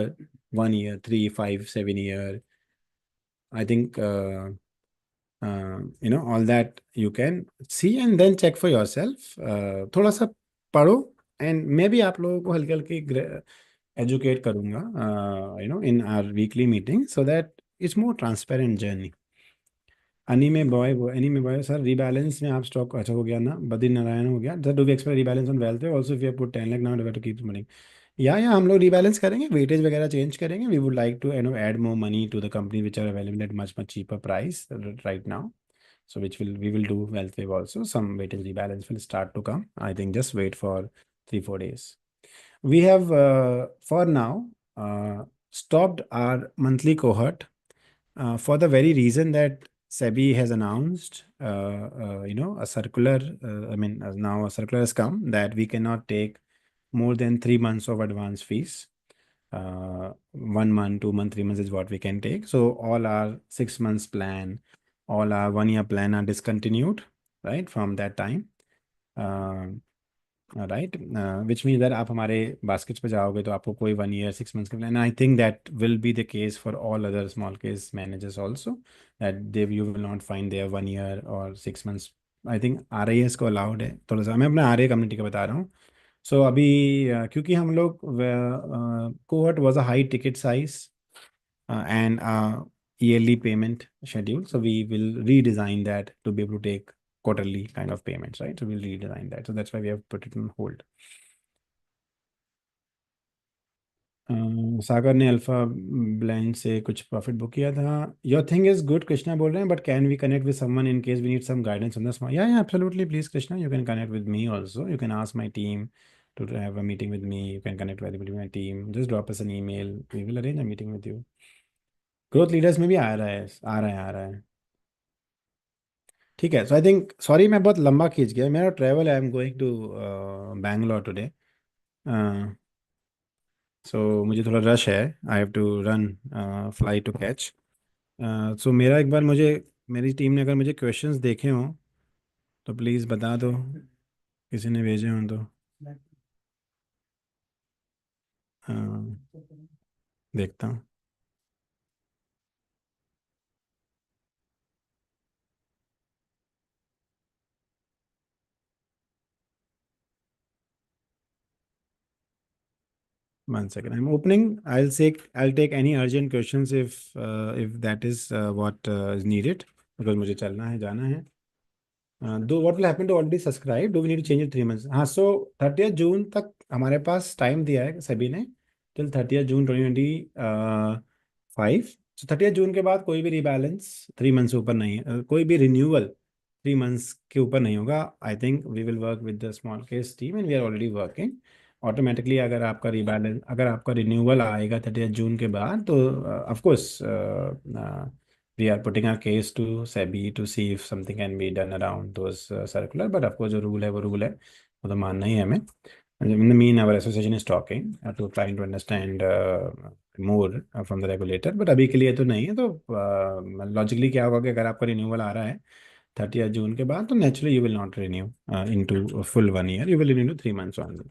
1 year, 3, 5, 7 year. I think all that you can see and then check for yourself. थोड़ा सा पढ़ो, and मैं भी आप लोगों को हल्के हल्के एजुकेट करूंगा in our weekly meeting, so that it's more transparent journey. Any में बॉय सर रिबैलेंस में आप स्टॉक अच्छा हो गया ना, बद्री नारायण हो गया sir, do we expect rebalance on wealth also if you put 10 lakh now to keep money? या हम लोग रिबैलेंस करेंगे, वेटेज वगैरह चेंज करेंगे, we would like to add more money to the company which are available at much much cheaper price right now. So which will we will do wealth wave also. Some weightage rebalance will start to come. I think just wait for 3 4 days. We have for now stopped our monthly cohort for the very reason that SEBI has announced, a circular. Now a circular has come that we cannot take more than 3 months of advance fees. 1 month, 2 month, 3 months is what we can take. So all our 6 months plan, all our 1 year plan are discontinued, right, from that time. Uh, right, which mean that आप हमारे baskets पे जाओगे तो आपको कोई 1 year 6 months का plan, I think that will be the case for all other small case managers also, that they you will not find there 1 year or 6 months। I think R I S को allowed है, थोड़ा सा मैं अपने are I community का बता रहा हूँ। सो अभी क्योंकि हम लोग cohort was a high ticket size and yearly payment schedule. So we will redesign that to be able to take quarterly kind of payments, right? So we'll redesign that. So that's why we have put it on hold. Sagar ने alpha blend से कुछ profit book किया था। Your thing is good, Krishna बोल रहे हैं, but can we connect with someone in case we need some guidance on the small? या absolutely, please Krishna, you can connect with me also, you can ask my team to have a meeting with me, you can connect with my team, just drop us an email, we will arrange a meeting with you. Growth leaders में भी आ रहा है, आ रहा है। ठीक है, सो I think, sorry मैं बहुत लंबा खींच गया, मेरा ट्रैवल है, I am going to Bangalore today, so मुझे थोड़ा रश है, I have to run fly to catch. So मेरा एक बार मुझे, मेरी टीम ने अगर मुझे क्वेश्चंस देखे हों तो प्लीज़ बता दो, किसी ने भेजे हों तो। देखता हूँ। 1 second, I'm opening. I'll take any urgent questions if that is what is needed, because मुझे चलना है, जाना है। दो what will happen to already subscribe, do we need to change it 3 months? हाँ, सो 30 जून तक हमारे पास टाइम दिया है सभी ने, टिल 30 जून 2025। सो 30 जून के बाद कोई भी रिबैलेंस 3 मंथ्स से ऊपर नहीं, कोई भी रिन्यूअल 3 मंथ्स के ऊपर नहीं होगा। I think we will work with the small case team and we are already working automatically. अगर आपका रिन्यूअल आएगा 30 जून के बाद तो of course we are putting our case to SEBI to see if something can be done around those circular, but of course जो rule है वो रूल है, वो तो मानना ही है हमें। In the mean, our association is talking to trying to understand more from the regulator, but अभी के लिए तो नहीं है। तो लॉजिकली क्या होगा कि अगर आपका रिन्यूअल आ रहा है 30 जून के बाद, तो naturally you will not renew into full 1 year, you will renew 3 months only.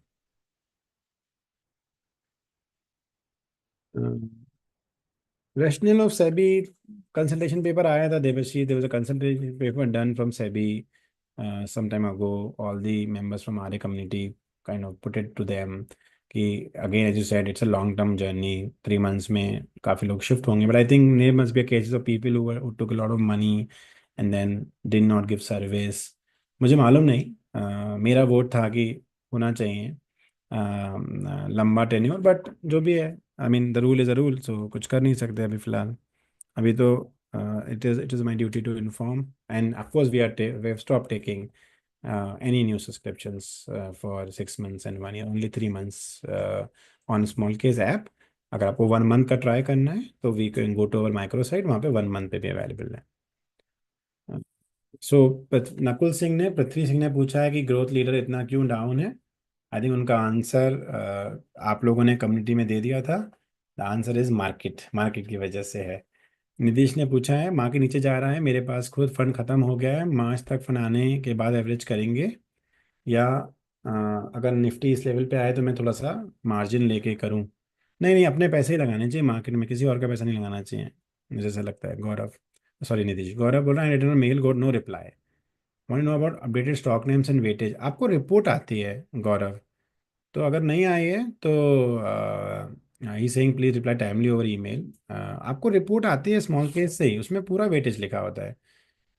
Rationale of SEBI consultation paper आया था देवर्षि, there was a consultation paper done from SEBI some time ago. All the members from RA community kind of put it to them. कि again as you said it's a long term journey, 3 months में काफ़ी लोग shift होंगे, but I think there must be cases of people who took a lot of money and then did not give service. मुझे मालूम नहीं, मेरा vote था कि होना चाहिए लंबा टेन्योर, बट जो भी है, I mean the rule is a rule, so कुछ कर नहीं सकते अभी फ़िलहाल। अभी तो it is my duty to inform, and of course we have stopped taking any new subscriptions for 6 months and 1 year, only 3 months on small case app। अगर आपको 1 मंथ का ट्राई करना है तो we can go to our micro site, वहाँ पे 1 month पे भी अवेलेबल है। सो नकुल सिंह ने, पृथ्वी सिंह ने पूछा है कि ग्रोथ लीडर इतना क्यों डाउन है। आई थिंक उनका आंसर आप लोगों ने कम्युनिटी में दे दिया था। The answer is market, market की वजह से है। नीतीश ने पूछा है मार्केट नीचे जा रहा है, मेरे पास खुद फंड खत्म हो गया है, मार्च तक फंड आने के बाद एवरेज करेंगे, या अगर निफ्टी इस लेवल पे आए तो मैं थोड़ा सा मार्जिन लेके करूं। नहीं नहीं, अपने पैसे ही लगाने चाहिए मार्केट में, किसी और का पैसा नहीं लगाना चाहिए, मुझे ऐसा लगता है। गौरव, सॉरी नीतीश, गौरव बोल रहा है return mail got no reply, want know about updated stock names and weightage. आपको रिपोर्ट आती है गौरव, तो अगर नहीं आई है तो he saying please reply timely over email. आपको रिपोर्ट आती है स्मॉल केस से ही, उसमें पूरा वेटेज लिखा होता है।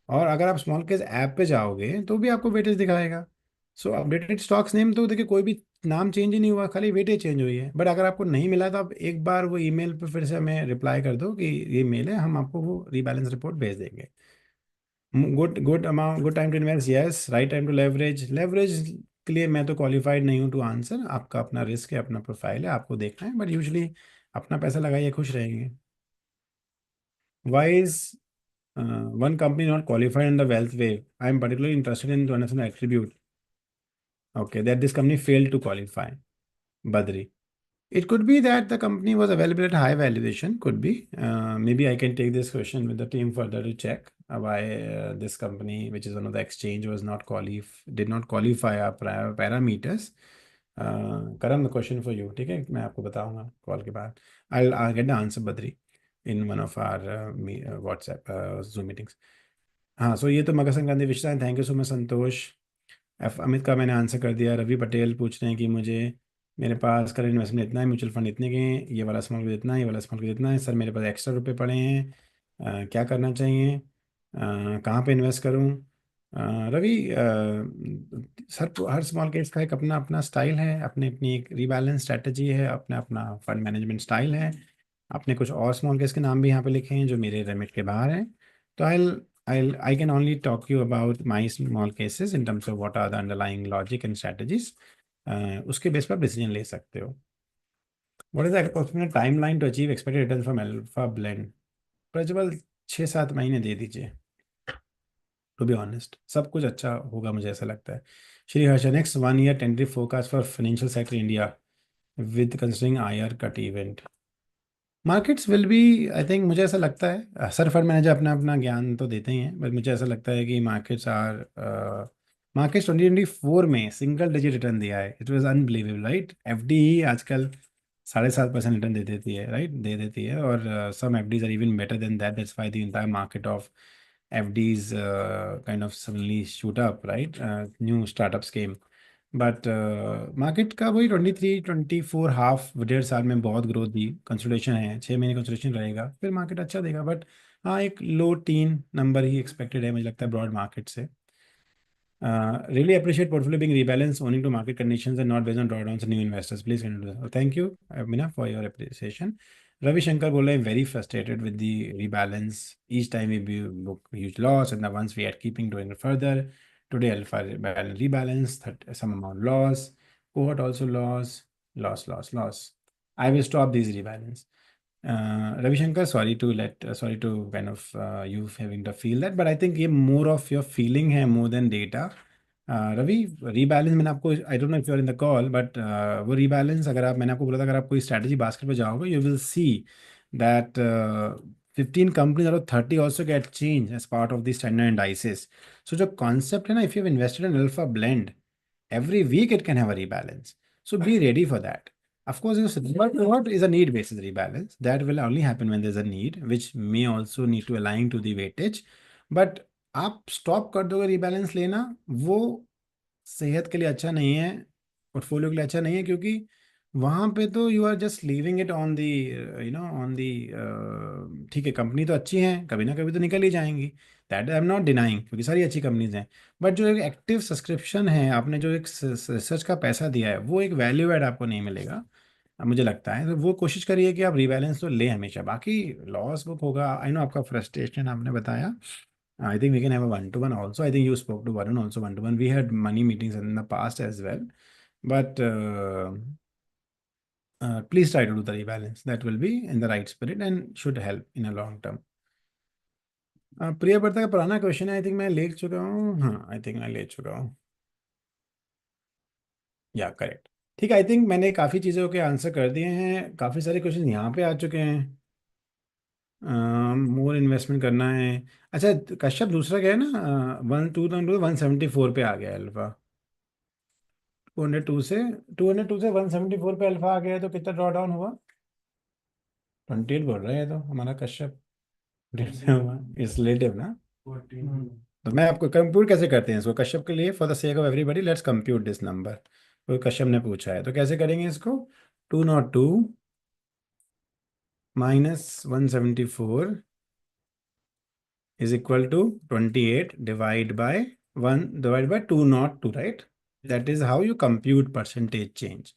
और अगर आप स्मॉल केस ऐप पे जाओगे तो भी आपको वेटेज दिखाएगा। सो अपडेटेड स्टॉक्स नेम तो देखिए कोई भी नाम चेंज ही नहीं हुआ, खाली वेटेज चेंज हुई है। बट अगर आपको नहीं मिला तो आप एक बार वो ईमेल पे फिर से हमें रिप्लाई कर दो कि ये मेल है, हम आपको वो रीबैलेंस रिपोर्ट भेज देंगे। Good good amount, good time to invest, yes right time to leverage. Leverage के लिए मैं तो क्वालिफाइड नहीं हूँ टू आंसर, आपका अपना रिस्क है, अपना प्रोफाइल है, आपको देखना है, बट यूजली अपना पैसा लगाइए, खुश रहेंगे। Why is one company not qualified in the wealth wave? I am particularly interested in to understand the attribute. Okay, that this company failed to qualify. Badri. It could be that the company was available at high valuation. Could be. Maybe I can take this question with the team further to check why this company, which is one of the exchange, was not did not qualify our parameters. Karan, the question for you. ठीक है, मैं आपको बताऊंगा call के बाद। I'll get the answer, Badri, in one of our WhatsApp Zoom meetings. हाँ, सो ये तो मकर संक्रांति विशेष है, thank you so much Santosh. F Amit का मैंने आंसर कर दिया। रवि पटेल पूछ रहे हैं कि मुझे, मेरे पास करंट इन्वेस्टमेंट इतना है, म्यूचुअल फंड इतने के हैं, ये वाला स्मॉल को इतना है, ये वाला स्मॉल को इतना है, सर मेरे पास एक्स्ट्रा रुपए पड़े हैं, क्या करना चाहिए, कहाँ पे इन्वेस्ट करूँ। रवि, सर हर स्मॉल केस का एक अपना अपना स्टाइल है, अपनी अपनी एक रीबैलेंस स्ट्रैटेजी है, अपना अपना फंड मैनेजमेंट स्टाइल है। आपने कुछ और स्मॉल केस के नाम भी यहाँ पे लिखे हैं जो मेरे रेमिट के बाहर हैं। तो I can only talk you about my small cases in terms of what are the underlying logic and strategies। उसके बेस पर आप डिसीजन ले सकते हो। What is the approximate timeline to achieve expected returns from alpha blend? Prajwal, 6-7 महीने दे दीजिए। To be honest सब कुछ अच्छा होगा, मुझे ऐसा लगता है। Shri Harsh, next 1 year tentative forecast for financial sector India with considering IR cut event। Markets will be, I think, मुझे ऐसा लगता है, सर फंड मैनेजर अपना अपना ज्ञान तो देते ही हैं, बट मुझे ऐसा लगता है कि मार्केट्स 2024 में सिंगल डिजिट रिटर्न दिया है। It was unbelievable, right. FD ही आजकल 7.5% रिटर्न दे देती है, राइट, दे देती है। और some FDs are even better than that, that's why the entire market of FDs kind of suddenly shoot up, right. New startups came, but market का वही 23-24 half 1.5 साल में बहुत ग्रोथ दी। कंसोलिडेशन है, 6 महीने कंसोलिडेशन रहेगा, फिर मार्केट अच्छा देगा। बट हाँ, एक लो टीन नंबर ही एक्सपेक्टेड है, मुझे लगता है, ब्रॉड मार्केट से। Really appreciate portfolio being rebalanced owing to market conditions and not based on drawdowns and new investors. Please continue. Thank you, Mina, for your appreciation. Ravi Shankar बोला, I'm very frustrated with the rebalance. Each time we book huge loss, and the ones we are keeping doing further. Today, alpha rebalance, some amount loss. Cohort also loss. I will stop these rebalance. Ravi Shankar, sorry to kind of you having to feel that, but I think ये more of your feeling है more than data। Ravi, rebalance मैंने आपको, I don't know if you are in the call, but वो rebalance अगर आप, मैंने आपको बोला था, अगर आप कोई स्ट्रैटेजी बास्केट पे जाओगे, you will see that 15 companies out of 30 also get change as part of the standard indices. So जो कॉन्सेप्ट है ना, if you have invested in alpha blend, every week it can have a rebalance, so be ready for that। Of course, what is a need basis rebalance that will only happen when there's a need which may also need to align to the weightage। but आप stop कर दोगे rebalance लेना, वो सेहत के लिए अच्छा नहीं है, पोर्टफोलियो के लिए अच्छा नहीं है, क्योंकि वहां पे तो you are just leaving it on the, on the, ठीक है कंपनी तो अच्छी है, कभी ना कभी तो निकल ही जाएंगी, that I am not denying, क्योंकि सारी अच्छी कंपनीज हैं। बट जो एक एक्टिव सब्सक्रिप्शन है, आपने जो एक रिसर्च का पैसा दिया है, वो एक वैल्यू एड आपको नहीं मिलेगा। मुझे लगता है तो वो कोशिश करिए कि आप रीबैलेंस तो ले हमेशा, बाकी लॉस बुक होगा। आई नो आपका फ्रस्ट्रेशन आपने बताया। I think we can have a one to one also. I think you spoke to Varun also one to one, we had many meetings in the past as well, but please try to do the rebalance. That will be in the right spirit and should help in a long term. प्रिय पर्ता का पुराना question है, I think मैं ले चुका हूँ, हाँ आई थिंक मैं ले चुका हूँ, या करेक्ट। ठीक है, आई थिंक मैंने काफ़ी चीज़ों के आंसर कर दिए हैं, काफ़ी सारे क्वेश्चन यहाँ पे आ चुके हैं। मोर इन्वेस्टमेंट करना है। अच्छा, कश्यप दूसरा क्या है ना, 172 174 पे आ गया अल्फा। 202 से 174 पे अल्फा आ गया है, तो कितना ड्रॉ डाउन हुआ? 28 बोल रहे हैं तो हमारा कश्यप। इट्स रिलेटिव ना। तो मैं आपको कंप्यूट कैसे करते हैं इसको कश्यप के लिए, for the sake of everybody let's compute this number. तो कश्यप ने पूछा है तो कैसे करेंगे इसको? 202 -174 is equal to 28 divide by 1 divided by 202, right? That is how you compute percentage change,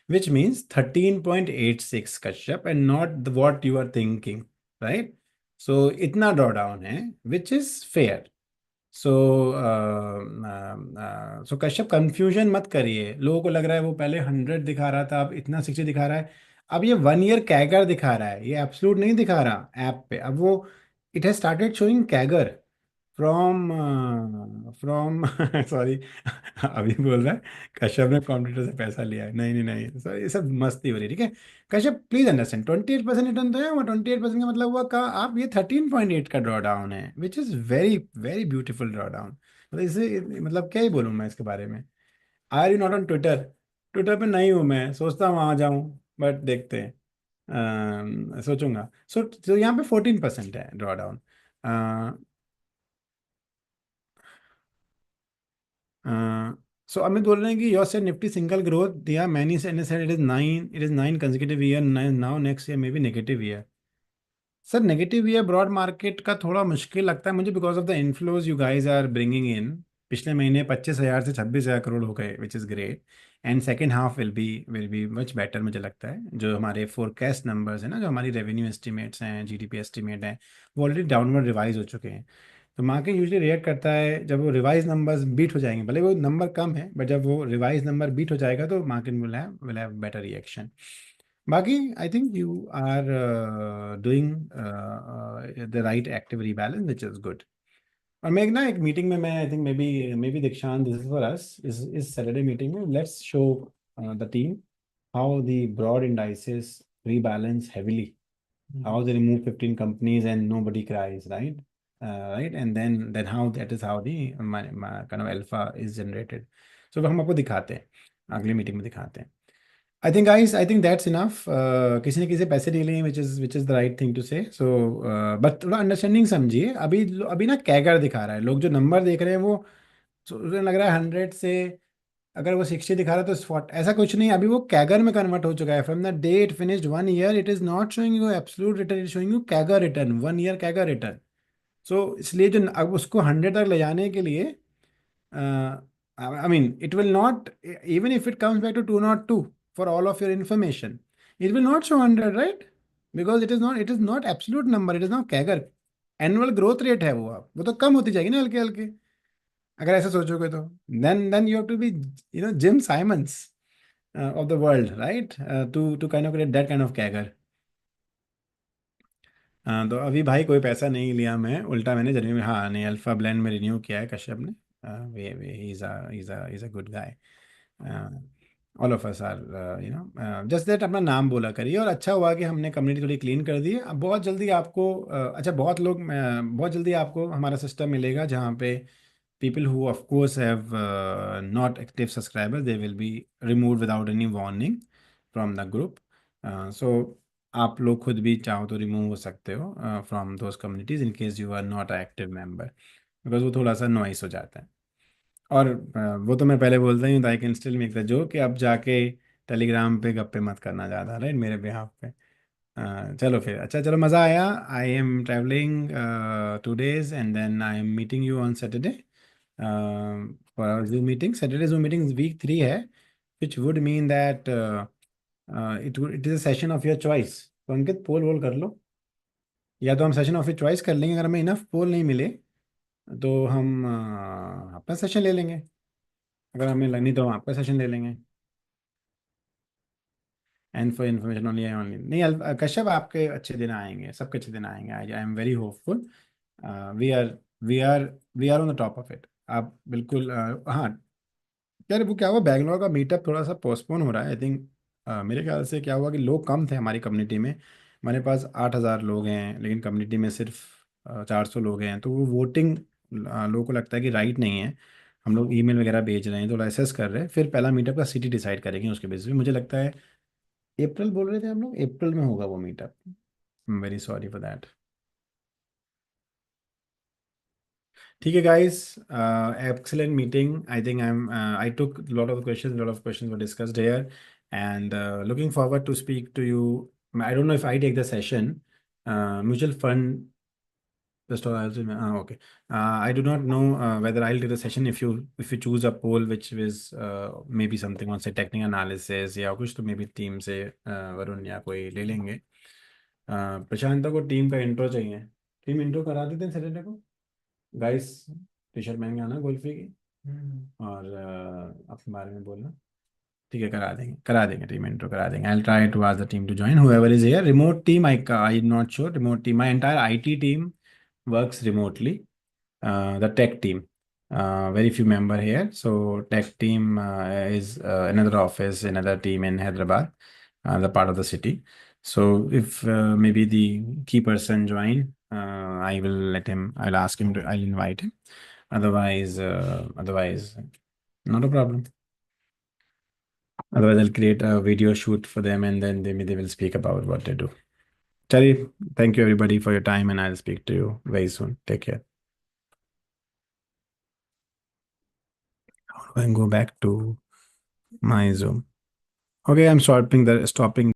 which means 13.86 Kashyap, and not what you are thinking, right? So itna drawdown hai, which is fair. So so Kashyap confusion मत करिए, लोगों को लग रहा है वो पहले 100 दिखा रहा था, अब इतना 60 दिखा रहा है। अब ये 1 ईयर कैगर दिखा रहा है, ये एब्सोल्यूट नहीं दिखा रहा ऐप पे। अब वो it has started showing CAGR from from sorry अभी बोल रहा है कश्यप ने कॉम्पिटिटर से पैसा लिया है, नहीं नहीं नहीं सर, ये सब मस्ती हो रही है, ठीक है। कश्यप प्लीज अंडरस्टैंड, 28% रिटर्न तो है, वो 28% का मतलब हुआ का आप ये 13.8 का ड्रॉ डाउन है, which is very very beautiful draw down. मतलब इसे मतलब क्या ही बोलूँ मैं इसके बारे में। Are you not on Twitter? Twitter पे नहीं हूँ मैं, सोचता हूँ वहाँ जाऊँ, बट देखते हैं। सोचूंगा। सो यहाँ पे 14% है ड्रॉ डाउन। सो अमित बोल रहे हैं कि your said Nifty single growth दिया, many said it is 9 consecutive year, now next year may be negative year. Sir negative year broad market का थोड़ा मुश्किल लगता है मुझे, because of the inflows you guys are bringing in. पिछले महीने 25,000 से 26,000 करोड़ हो गए, which is great. And second half will be much better, मुझे लगता है जो हमारे फोरकास्ट नंबर्स हैं ना, जो हमारी रेवेन्यू एस्टिमेट्स हैं, जीडीपी एस्टिमेट हैं, वो ऑलरेडी डाउनवर्ड रिवाइज हो चुके हैं। तो मार्केट यूजली रिएक्ट करता है जब वो रिवाइज नंबर्स बीट हो जाएंगे, भले वो नंबर कम है, बट जब वो रिवाइज नंबर बीट हो जाएगा तो market will have better reaction. बाकी I think you are doing the right active rebalance which is good. और मैं एक मीटिंग में, मैं I think may be Dikshant, this is for us, इस सैटरडे मीटिंग में let's show the team how the broad indices rebalance heavily, how they remove 15 companies and nobody cries, right? Right, and then how that is how the kind of alpha is generated. So हम आपको दिखाते हैं, अगली meeting में दिखाते हैं। I think guys, I think that's enough. किसी ने किसी से पैसे नहीं लिए, which is the right thing to say. So but थोड़ा अंडरस्टैंडिंग समझिए, अभी ना कैगर दिखा रहा है, लोग जो नंबर देख रहे हैं वो, उन्हें लग रहा है 100 से अगर वो 60 दिखा रहा है तो स्पॉट, ऐसा कुछ नहीं, अभी वो कैगर में कन्वर्ट हो चुका है। From the day it finished 1 year, it is not showing you absolute return, it showing you CAGR return, 1 year CAGR return. So इसलिए जो अब उसको 100 तक ले जाने के लिए, I mean, it will not, even if it comes back to 202 for all of your information, it will not show 100, right? Because it is not absolute number, it is not CAGR. Annual growth rate है वो, आप वो तो कम होती जाएगी ना हल्के हल्के, अगर ऐसा सोचोगे तो। Then you have to be Jim Simons of the world, right? To kind of get that kind of CAGR. हाँ, तो अभी भाई कोई पैसा नहीं लिया मैं, उल्टा मैंने जनवरी में, हाँ नहीं, अल्फा ब्लेंड में रिन्यू किया है कश्यप ने। वे is a good guy. All of us are, just that अपना नाम बोला करिए, और अच्छा हुआ कि हमने कम्युनिटी थोड़ी क्लीन कर दी है। अब बहुत जल्दी आपको अच्छा बहुत जल्दी आपको हमारा सिस्टम मिलेगा जहाँ पे people who of course have not active subscribers, they will be removed without any warning from the group. So आप लोग खुद भी चाहो तो रिमूव हो सकते हो from those communities in case you are not a active member, because वो थोड़ा सा नॉइस हो जाता है। और वो तो मैं पहले बोलता ही हूँ, I can still make the joke कि अब जाके टेलीग्राम पे गप्पे मत करना ज़्यादा, राइट, मेरे बिहाफ पे। चलो फिर, अच्छा चलो, मज़ा आया। I am travelling 2 days and then I am meeting you on Saturday for our Zoom meeting. Saturday Zoom meeting week 3 है, which would mean that it is a session of your choice. तो अंकित, पोल वोल कर लो, या तो हम session of your choice कर लेंगे, अगर हमें इनफ पोल नहीं मिले तो हम अपना सेशन ले लेंगे, अगर हमें लगनी तो हम आपका सेशन ले लेंगे। And for information only, only नहीं, कश्यप, आपके अच्छे दिन आएंगे, सबके अच्छे दिन आएंगे। I am very hopeful. We are we are we are on the top of it. आप बिल्कुल, हाँ। यार वो क्या हुआ, बैंगलोर का मीटअप थोड़ा सा पोस्टपोन हो रहा है, आई थिंक। मेरे ख्याल से क्या हुआ कि लोग कम थे हमारी कम्युनिटी में। हमारे पास 8,000 लोग हैं, लेकिन कम्युनिटी में सिर्फ 400 लोग हैं, तो वो वोटिंग लोगों को लगता है कि राइट नहीं है। हम लोग ईमेल वगैरह भेज रहे हैं, तो असेस कर रहे हैं, फिर पहला मीटअप का सिटी डिसाइड करेंगे उसके बेसिस पे। मुझे लगता है अप्रैल बोल रहे थे हम लोग, अप्रैल में होगा वो meetup. Very sorry for that. ठीक है guys, excellent meeting. I think I took a lot of questions, a lot of questions were discussed here, and looking forward to speak to you. I don't know if I take the session. Mutual fund. Just okay. I do not know whether I'll take the session if you choose a poll which is maybe something on say technical analysis या कुछ, तो maybe team से वरुण या कोई ले लेंगे। प्रशांत को team का इंट्रो चाहिए। टीम इंट्रो करा देते हैं सैटरडे को गाइस। टी शर्ट पहन के आना गोल्फी की, और अपने बारे में बोलना। ठीक है, करा देंगे टीम इंट्रो करा देंगे। I try to ask the team to join whoever is here। Remote team, I not sure. Remote team, my entire IT team works remotely. The tech team, very few member here, so tech team is another office, another team in Hyderabad, the part of the city. So if maybe the key person join, I will let him, I'll ask him to, I'll invite him. Otherwise not a problem. Otherwise I'll create a video shoot for them, and then they will speak about what they do. Chali, thank you everybody for your time, and I'll speak to you very soon. Take care. And go back to my Zoom. Okay, I'm stopping.